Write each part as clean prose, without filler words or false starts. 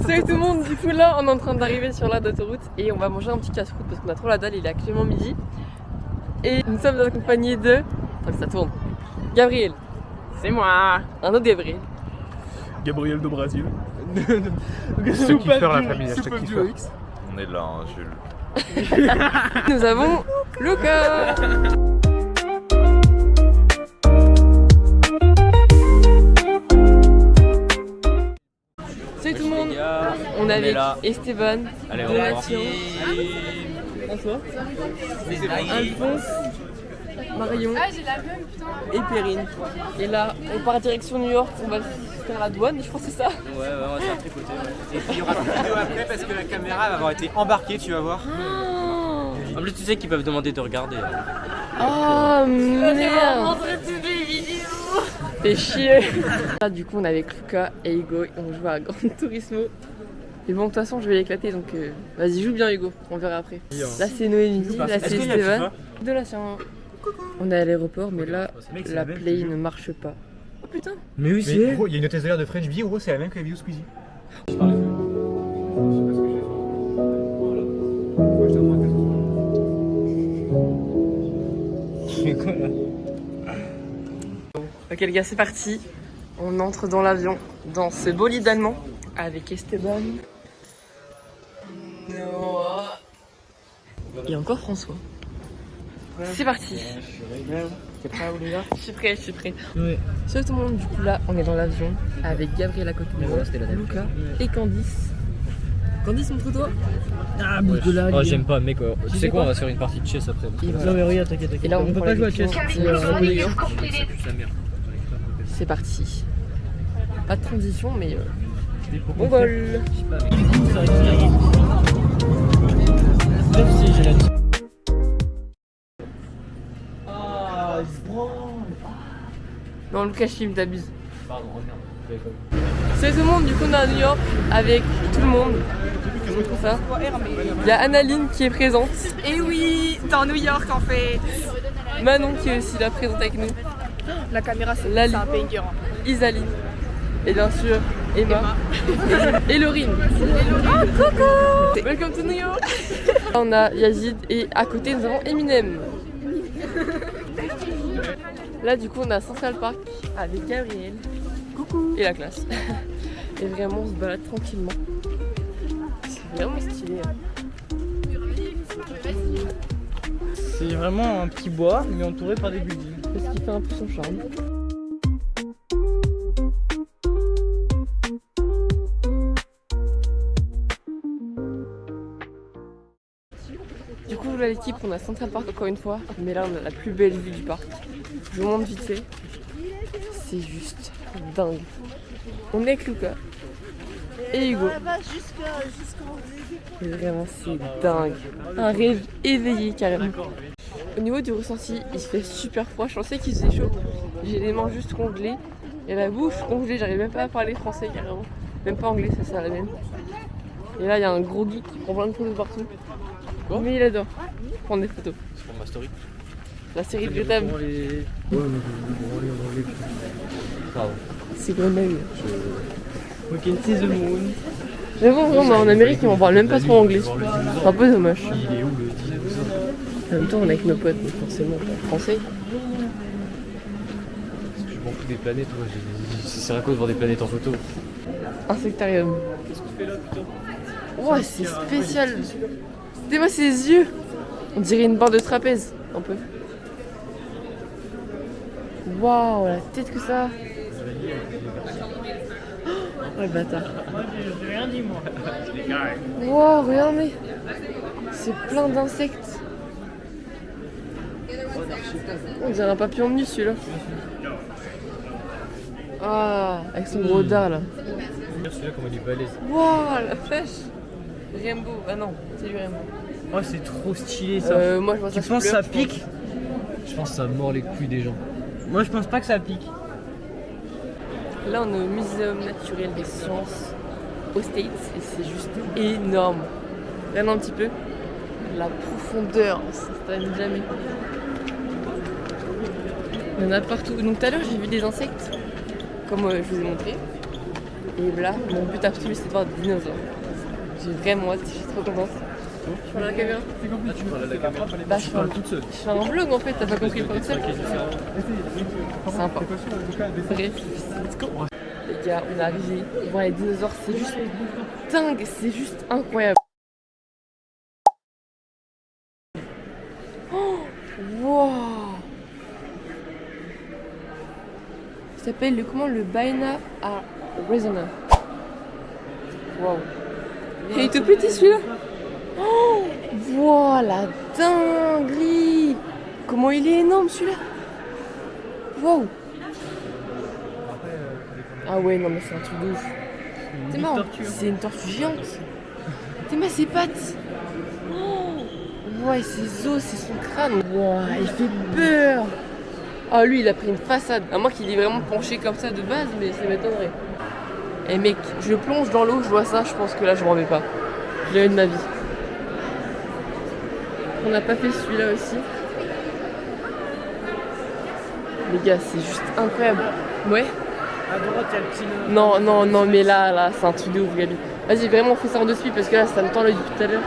Salut tout le monde, du coup là on est en train d'arriver sur la d'autoroute et on va manger un petit casse-croûte parce qu'on a trop la dalle, il est actuellement midi. Et nous sommes accompagnés de... Attends que ça tourne. Gabriel. C'est moi. Un autre Gabriel. Gabriel do Brasil. Ce kiffer la famille, hashtag kiffer. On est là, hein, Jules. Nous avons Luca. Salut tout le monde. On est avec Esteban, Allez, Donatien, François, Alphonse, Marion et Perrine. Et là, on part direction New York, on va faire la douane, je crois que c'est ça. Ouais, on va se faire tripoter. Ouais. Et puis il y aura une vidéo après parce que la caméra va avoir été embarquée, tu vas voir. En plus, tu sais qu'ils peuvent demander de regarder. Oh merde! Fais chier! Là, du coup, on est avec Luca et Hugo et on joue à Gran Turismo. Et bon, de toute façon, je vais l'éclater donc vas-y, joue bien, Hugo, on verra après. Là, c'est Noémie, là, c'est Esteban. De là, on est à l'aéroport, mais là, la play ne marche pas. Oh putain! Mais oui, c'est. Gros, il y a une hôtesse de l'air de French Bee, gros, c'est la même que la vidéo Squeezie. Quoi là? Ok les gars, c'est parti. On entre dans l'avion, dans ce bolide allemand avec Esteban. Et encore François. C'est parti. Je suis prêt, je suis prêt. Ouais. Salut tout le monde, du coup là, on est dans l'avion avec Gabriel à côté de moi, Luca et Candice. Candice, montre-toi. Ah, bouge de là. Oh, j'aime pas, mec. Tu sais quoi, quoi on va se faire une partie de chess après. Et voilà. Non, mais regarde, t'inquiète. Et là, on peut pas jouer à chess. New York. Ça pue sa mère. C'est parti. Pas de transition, mais on vole. Merci, j'ai la. Non, Lucas, je filme, t'abuses. Pardon, reviens. Salut tout le monde, du coup on est à New York avec tout le monde. Montre ça. Il y a Annaline qui est présente. Et oui, dans New York en fait. Manon qui est aussi là présente avec nous. La caméra c'est Lali. un banger. Isaline. Et bien sûr Emma. Et Laurine. Oh coucou. Welcome to New York. Là, on a Yazid et à côté nous avons Eminem. Là du coup on est à Central Park avec Gabriel. Coucou. Et la classe. Et vraiment on se balade tranquillement. C'est vraiment stylé. C'est vraiment un petit bois, mais entouré par des buildings. C'est ce qui fait un peu son charme. Du coup là l'équipe on a Central Park encore une fois, mais là on a la plus belle vue du parc. Je vous montre vite fait. C'est juste dingue. On est avec Luca et Hugo. Et vraiment c'est dingue. Un rêve éveillé carrément. Au niveau du ressenti, il se fait super froid. Je pensais qu'il faisait chaud. J'ai les mains juste congelées et la bouche congelée. J'arrive même pas à parler français carrément. Même pas anglais, ça sert la même. Et là il y a un gros geek qui prend plein de photos partout. Quoi? Mais il adore prendre des photos. C'est pour ma story. La série de Gotham. Pardon. C'est Grenouille. We can see the moon. J'avoue vraiment en Amérique on parle même pas trop anglais. C'est un peu dommage. Il est où le dinosaure? En même temps on est avec nos potes donc forcément on parle français. Parce que je m'en fous des planètes, moi. Ça sert à quoi de voir des planètes en photo? Insectarium. Qu'est-ce que tu fais là putain? Ouah c'est spécial. Regardez-moi ses yeux. On dirait une barre de trapèze un peu. Waouh la tête que ça a. Oh le bâtard. J'ai rien dit, moi. Waouh regardez. C'est plein d'insectes. On dirait un papillon nu celui-là. Ah, avec son gros dard là. Celui-là, comment il est balèze. Waouh la flèche. Rainbow, ah non, c'est du Rainbow. Oh, c'est trop stylé ça. Moi je vois ça. Tu penses que ça pique? Je pense que ça mord les couilles des gens. Moi, je pense pas que ça pique. Là on est au Muséum naturel des sciences aux States et c'est juste énorme. Regarde un petit peu. La profondeur, ça se termine jamais. Il y en a partout. Donc tout à l'heure j'ai vu des insectes, comme je vous ai montré. Et là, mon but absolu, c'est de voir des dinosaures. J'ai vraiment hâte, je suis trop contente. Je parle à la caméra. Tu parles à la caméra. Bah, je fais un vlog en fait, t'as pas compris le concept. Sympa. Bref, let's go. Les gars, on est arrivé. Voir les dinosaures, c'est juste dingue, c'est juste incroyable. Oh, wow. Ça s'appelle le Baina Arizona. Wow. Il est tout petit celui-là. Oh, voilà, dinguerie. Comment il est énorme celui-là. Wow. Ah ouais, non mais c'est un truc de ouf. C'est marrant, c'est une tortue géante. T'es ma ses pattes. Oh, ouais, ses os, c'est son crâne. Wow, il fait peur. Ah lui, il a pris une façade. À moins qu'il est vraiment penché comme ça de base, mais ça m'étonnerait. Et mec, je plonge dans l'eau, je vois ça, je pense que là je m'en remets pas. Je l'ai eu de ma vie. On n'a pas fait celui-là aussi. Les gars, c'est juste incroyable. Ouais. À droite, il y a le petit. Non, mais là, c'est un truc de ouf, Gabi. Vas-y, vraiment, on fait ça en deux suites parce que là, ça me tend l'œil depuis tout à l'heure.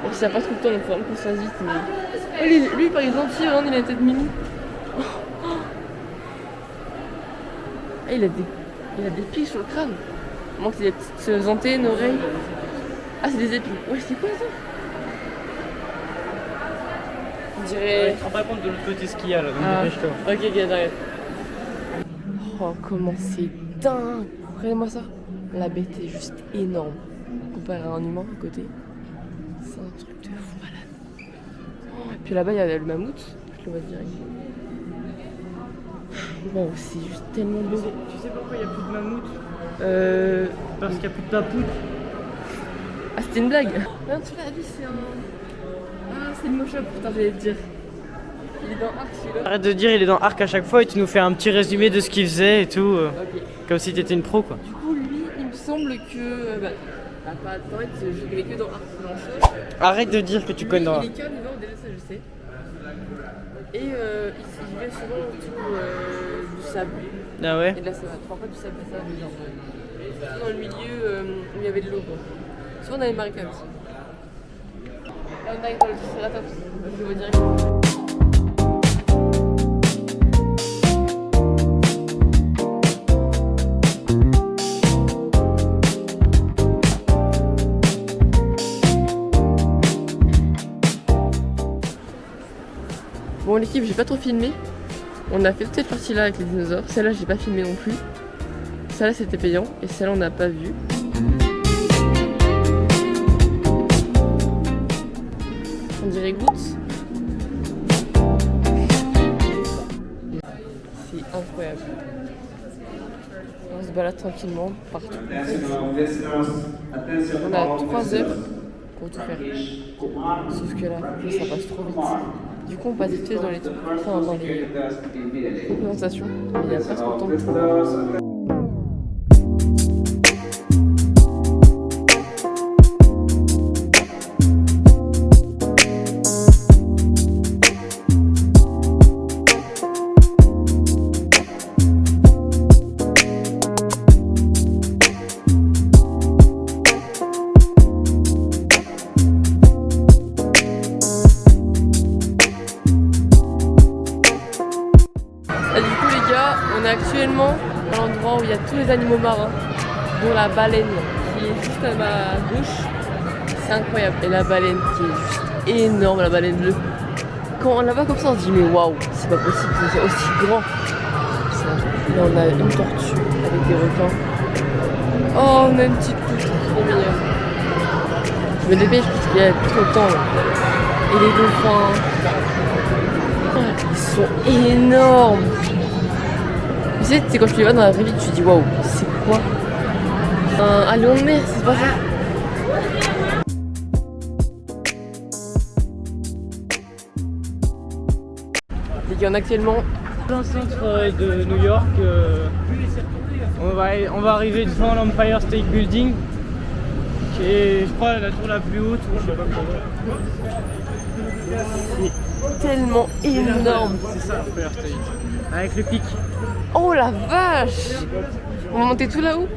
Et puis ça n'a pas trop le temps, donc il faut vraiment qu'on se fasse vite. Mais... lui, par exemple, il a la tête mini. Ah, il a des pics sur le crâne. Il manque des petites antennes, oreilles. Ah, c'est des épines. Ouais, c'est quoi ça? On dirait. Je te rends pas compte de l'autre côté ce qu'il y a là, donc dépêche-toi. Ok, j'arrête. Oh, comment c'est dingue! Regardez-moi ça. La bête est juste énorme. Comparé à un humain à côté. C'est un truc de fou malade. Oh, et puis là-bas, il y a le mammouth. Je le vois direct. Wow, c'est juste tellement beau. Tu sais pourquoi il n'y a plus de mammouth? Parce qu'il n'y a plus de papout. Ah, c'était une blague? Non, tu l'as vu, c'est un. Ah, c'est le Moshop, putain, j'allais te dire. Il est dans Arc celui-là. Arrête de dire il est dans Arc à chaque fois et tu nous fais un petit résumé de ce qu'il faisait et tout. Ok. Comme si t'étais une pro quoi. Du coup, lui, il me semble que. En fait, je connais que dans Arc Blanchot. Arrête de dire que tu connais dans Il est carnivore, déjà, ça je sais. Et il vivait souvent autour du sable. Ah ouais? Et de la savane. Enfin, pas du sable, de la savane, genre. Surtout dans le milieu où il y avait de l'eau, quoi. Souvent dans les marécages. Là, on arrive dans le Triceratops. Je le vois directement. Bon l'équipe, j'ai pas trop filmé. On a fait toute cette partie là avec les dinosaures. Celle-là j'ai pas filmé non plus. Celle-là c'était payant et celle-là on n'a pas vu. On dirait gouttes. C'est incroyable. On se balade tranquillement partout. On a 3 heures pour tout faire. Sauf que là, ça passe trop vite. Du coup, on passe vite fait dans les trucs, enfin dans les représentations. Mais il n'y a pas trop de temps de tout. On est actuellement à l'endroit où il y a tous les animaux marins, dont la baleine qui est juste à ma gauche. C'est incroyable. Et la baleine qui est juste énorme, la baleine bleue. Quand on la voit comme ça, on se dit mais waouh, c'est pas possible que c'est aussi grand. Là on a une tortue avec des requins. Oh, on a une petite poutre, trop mignonne. Je me dépêche parce qu'il y a plus trop de temps. Et les dauphins, ils sont énormes. Tu sais, quand je les vois dans la vraie vie, tu te dis waouh, c'est quoi un lion de mer, c'est pas ça. Les gars, on est actuellement dans le centre de New York. On va arriver devant l'Empire State Building, qui est, je crois, la tour la plus haute. Ou je sais pas comment. C'est tellement énorme. C'est ça, l'Empire State. Avec le pic. Oh la vache! On va monter tout là-haut?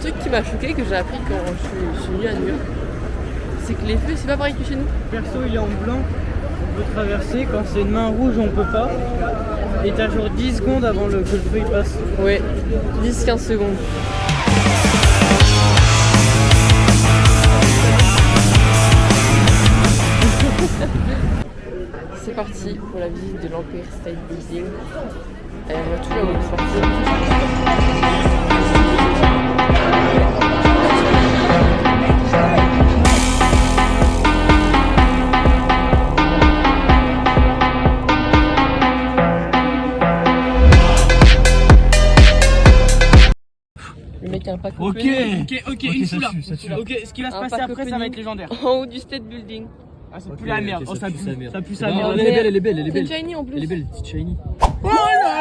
truc qui m'a choqué, que j'ai appris quand je suis venue à New York, c'est que les feux, c'est pas pareil que chez nous. Perso, il est en blanc, on peut traverser. Quand c'est une main rouge, on peut pas. Et t'as genre 10 secondes avant que le feu il passe. Ouais, 10-15 secondes. C'est parti pour la visite de l'Empire State Building. On voit tout là où on est sorti. Le mec a un pack Ok, il fout là. ça tue. Ok, ce qui va se Un passer pack après, ça va opening être légendaire. en haut du State Building. Ah, ça pue la merde. Oh, ça pue sa merde. Ça pue sa Oh, merde. merde. Elle est belle, C'est une shiny en plus. Elle est belle, petite shiny. Oh là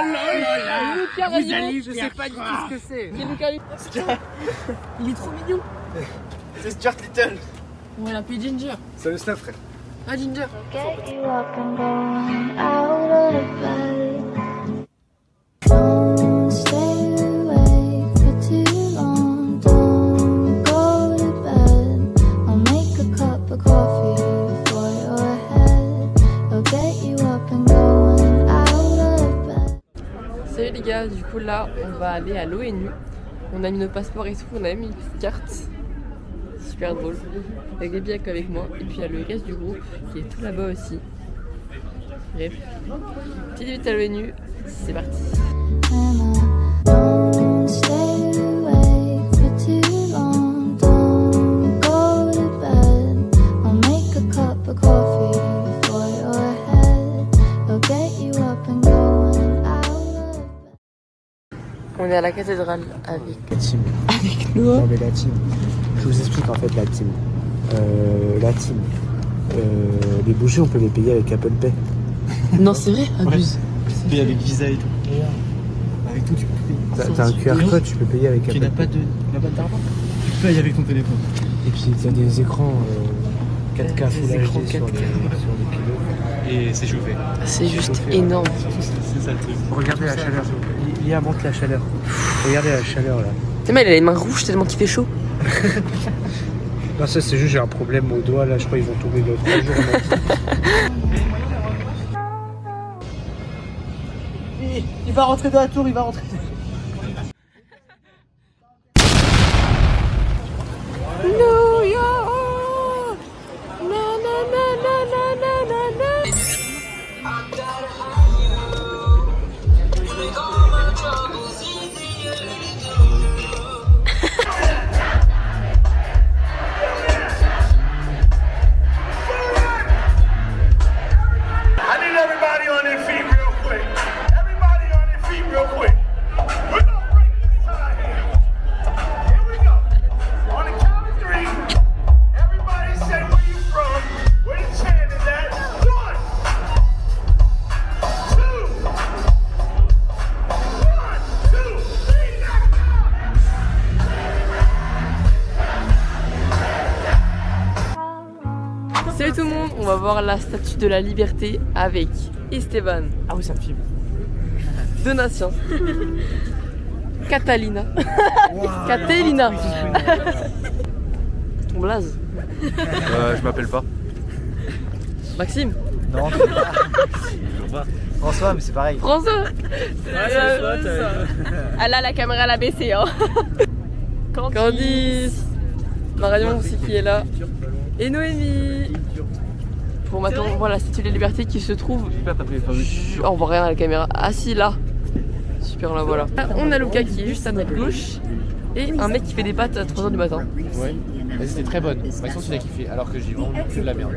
là là là. Lucas, Vous vas-y, allez, monte. je sais pas du tout ce que c'est. C'est Lucas. Il est trop mignon. C'est Stuart Little. On l'a appelé Ginger. C'est le snap, frère. Ah, Ginger. Get you up and going out of bed. Don't stay awake for too long. Don't go to bed. I'll make a cup of coffee for your head. I'll get you up and going out of bed. Salut les gars, du coup là on va aller à l'ONU. On a mis nos passeports et tout, on a mis une petite carte. Super drôle. Avec des billets avec moi. Et puis il y a le reste du groupe qui est tout là-bas aussi. Bref. Petite visite à l'ONU, c'est parti. And I don't stay awake for too long. Don't go to bed. I'll make a cup of coffee for your head. I'll get you up and going out of bed. On est à la cathédrale avec La team. Noah. Non mais la team. Je vous explique en fait la team. Les bougies on peut les payer avec Apple Pay. Non c'est vrai, abuse. Et avec Visa et tout. Avec tout, tu peux payer. T'as un QR code, tu peux payer avec Tu Apple n'as Pay. pas d'argent. Tu payes avec ton téléphone. Et puis t'as des écrans 4K Full Des HD écrans sur 4K. les pilotes. Et c'est chauffé. C'est juste énorme. C'est ça le truc. Regardez la chaleur. Lia monte la chaleur. Regardez la chaleur là. Tu sais, il a les mains rouges tellement qu'il fait chaud. Non ça c'est juste j'ai un problème au doigt là, je crois qu'ils vont tomber dans 3 jours. Il va rentrer dans la tour, il va rentrer. New York. Na na na na na na na na. I need everybody on their feet real quick. Everybody on their feet real quick. We're gonna break this tie here. Here we go. On the count of 3, everybody say where you from, where the chant is at. 1, 2, 1, 2, 3, Salut tout le monde, on va voir la statue de la liberté avec Esteban. Ah oui, ça me filme. Donatien. Catalina. Catalina. Ton blaze. Je m'appelle pas. Maxime. Non, François, mais c'est pareil. François. Ah là, la caméra l'a baissé, hein. Candice. Marion aussi qui est là. Et Noémie. Pour maintenant, on voit la statue de la liberté qui se trouve. Oh, on voit rien à la caméra. Ah si, là. Super, là voilà. On a Lucas qui est juste à notre gauche. Et un mec qui fait des pâtes à 3h du matin. Ouais, vas-y, c'était très bonne. Maxence, il a kiffé, alors que j'ai vendu que de la merde.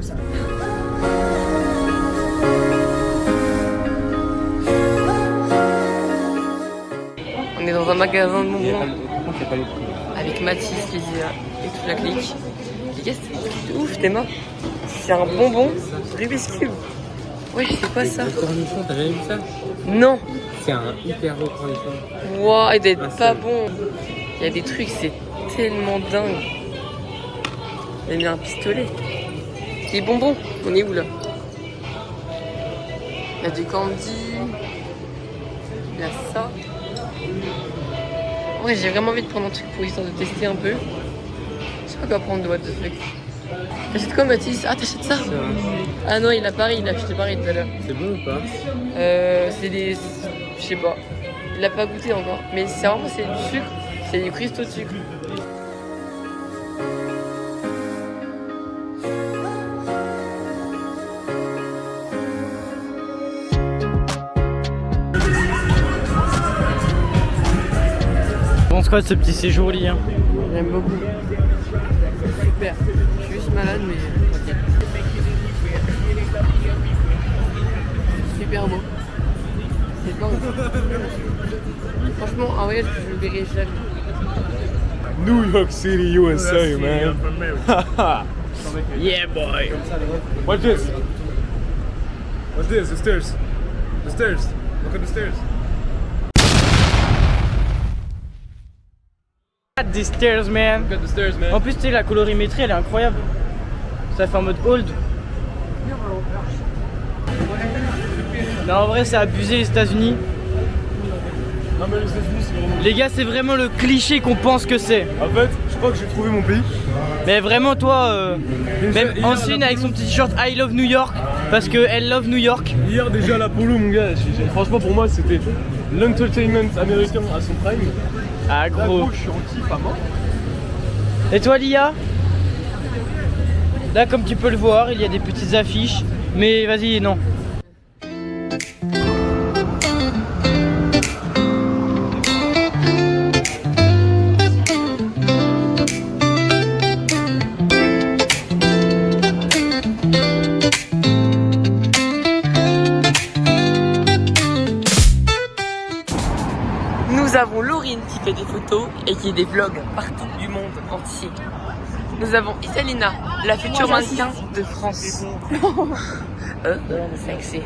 On est dans un magasin de bonbons Par contre, il n'y a pas les prix. avec Mathis, Lydia et toute la clique. Et qu'est-ce que c'est ouf, t'es mains. C'est un bonbon Rubik's Cube. Ouais, je sais pas ça. Le cornichon, t'as jamais vu ça? Non. C'est un hyper beau cornichon. Wow, il doit être pas bon. Il y a des trucs, c'est tellement dingue. Il a mis un pistolet. Les bonbons, on est où là? Il y a du candy. Il y a ça. En vrai, j'ai vraiment envie de prendre un truc pour histoire de tester un peu. Je sais pas quoi prendre de what the fuck. T'achètes quoi, Mathis? Ah, t'achètes ça? Ah non, il a Paris, il a acheté Paris tout à l'heure. C'est bon ou pas? C'est des. Je sais pas. Il l'a pas goûté encore. Mais c'est vraiment, c'est du sucre. C'est du cristaux de sucre. Tu penses quoi de ce petit séjour lit hein? J'aime beaucoup. Super. Je suis juste malade, mais ok. Super beau. C'est dingue. Franchement, en vrai, je le verrai jamais. New York City, USA, man. Yeah boy. Watch this. Watch this, the stairs. The stairs. Look at the stairs. Des stairs man. Look at the stairs, man. En plus tu sais la colorimétrie elle est incroyable. Ça fait en mode old. Non en vrai c'est abusé les États-Unis. Non mais les États-Unis c'est vraiment... Les gars c'est vraiment le cliché qu'on pense que c'est. En fait, je crois que j'ai trouvé mon pays. Mais vraiment toi, même Ancine avec son petit t-shirt I love New York parce que elle love New York. Hier déjà l'Apollo mon gars, franchement pour moi c'était l'entertainment américain à son prime. Ah Là, gros. je suis en kiff à mort. Et toi Lia? Là comme tu peux le voir il y a des petites affiches. Mais vas-y non. Nous avons Laurine qui fait des photos et qui des vlogs partout du monde entier. Nous avons Isalina, la future mannequin de France. Sexy.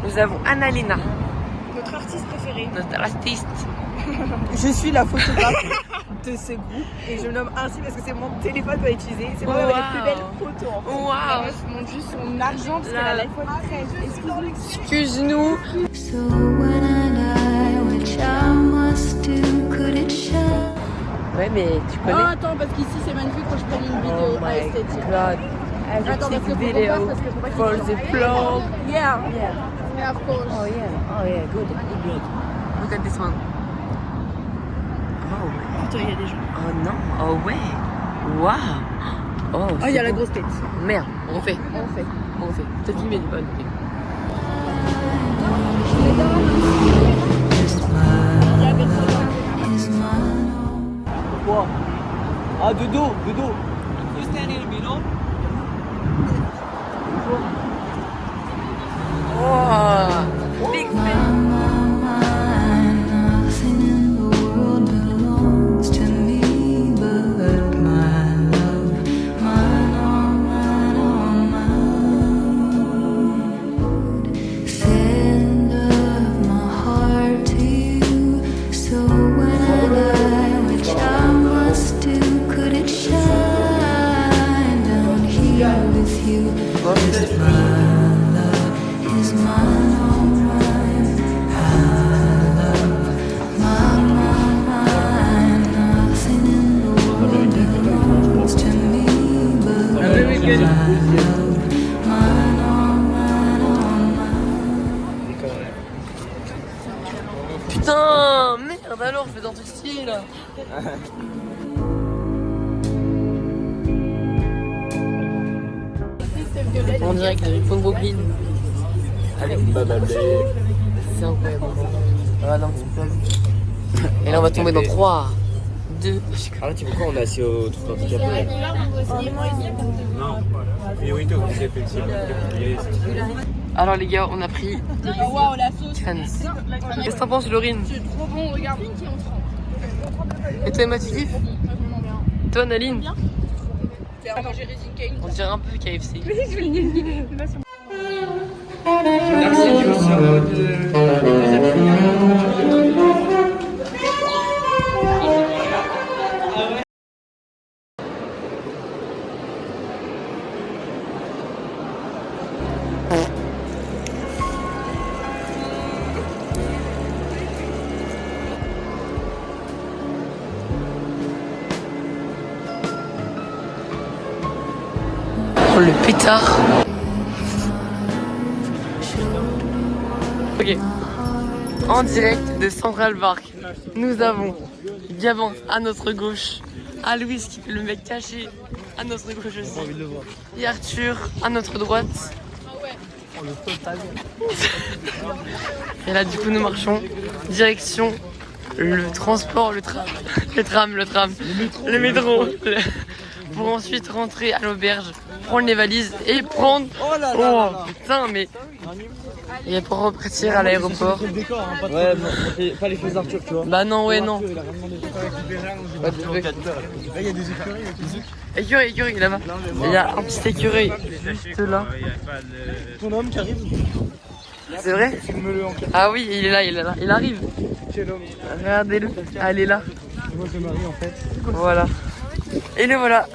Nous avons Annalena, Notre artiste préféré. notre artiste. Je suis la photographe de ce groupe et je me nomme ainsi parce que c'est mon téléphone qu'on va utiliser. C'est moi avec les plus belles photos en fait. Waouh. Je montre juste son argent parce qu'elle a l'iPhone 13. Excuse-nous. So when I die, which I must do, could it show? Ouais, mais tu Oh connais. attends parce qu'ici c'est magnifique quand je prends une vidéo Oh my esthétique. god. Attends, parce que faut qu'on Video passe, parce que faut pas qu'il for y ait the vlog. Yeah. Yeah, of course. Oh yeah, good. Look at this one. Oh. Putain, il y a des gens. Oh non, oh ouais. Waouh. Oh, Oh, il y a c'est la beau. grosse tête. Merde, on refait. On fait. On refait. T'as filmé du bon. Quoi? Ah de dos, de dos. Oh, big fan. Nothing in the world belongs to me but my love, mine, all mine, all mine. Send of my heart to you, so when I die, which I must do, could it shine down here with you? Just my love is mine, all mine. I love mine, mine. Nothing in the world belongs to me but my love, mine, all mine, all mine. Putain, merde alors, je fais dans tout style. En direct avec Fond Brooklyn. Allez, c'est incroyable. Ah non, c'est pas. Et là, on va tomber dans 3, 2. Ah là, tu vois quoi? On est assis au truc handicapé. Non, priorité au handicapé. Alors, les gars, on a pris Waouh, la sauce. Qu'est-ce que t'en penses, Laurine? C'est trop bon, regarde. Et toi, Emma, tu kiffes? Toi, Naline? Faire manger Raisin Cake. On dirait un peu KFC. le pétard. Ok. En direct de Central Park, nous avons Gabin à notre gauche, à Louis qui fait le mec caché à notre gauche aussi, et Arthur à notre droite. Et là du coup nous marchons direction le transport, le tram, le métro, pour ensuite rentrer à l'auberge, prendre les valises et prendre... Oh putain mais... Et pour repartir à l'aéroport. Ouais, mais pas les choses d'Arthur, tu vois. Bah non, ouais, non. Écureuil là-bas. Il y a un petit écureuil juste là. Ton homme qui arrive. C'est vrai? Ah oui, il est là, il arrive. Regardez-le. Ah, elle est là. Moi je me marie en fait. Voilà. Et le voilà.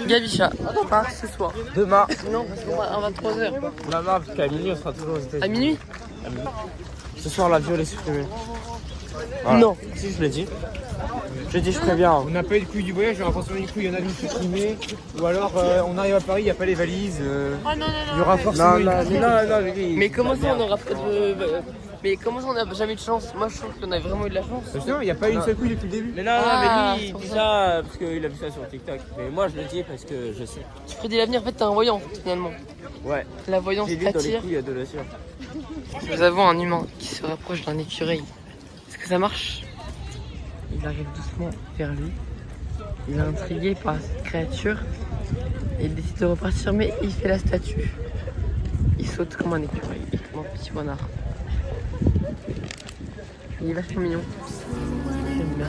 Gabicha. Part ce soir. Demain. Non, parce qu'on va à 23h. Non, parce qu'à minuit on sera toujours aux États-Unis. À minuit? Ce soir l'avion est supprimé. Voilà. Non. Si je l'ai dit. Je dis je préviens. On n'a pas eu le coup du voyage, j'ai l'impression du coup il y en a une supprimée. Ou alors on arrive à Paris, il n'y a pas les valises. Oh non, Il y aura forcément mais comment ça on aura pas de... Mais comment ça on n'a jamais eu de chance? Moi je trouve qu'on a vraiment eu de la chance. Non, il n'y a pas une seule couille depuis le début. Mais non, Ah, mais lui il dit ça parce qu'il a vu ça sur TikTok. Mais moi je le dis parce que je sais. Tu prédis l'avenir, en fait t'es un voyant finalement. Ouais. La voyance J'ai lu dans les t'attire. couilles de la sueur. Nous avons un humain qui se rapproche d'un écureuil. Est-ce que ça marche? Il arrive doucement vers lui. Il est intrigué par cette créature. Et il décide de repartir, mais il fait la statue. Il saute comme un écureuil, comme un petit renard. Il est vachement mignon. J'aime bien.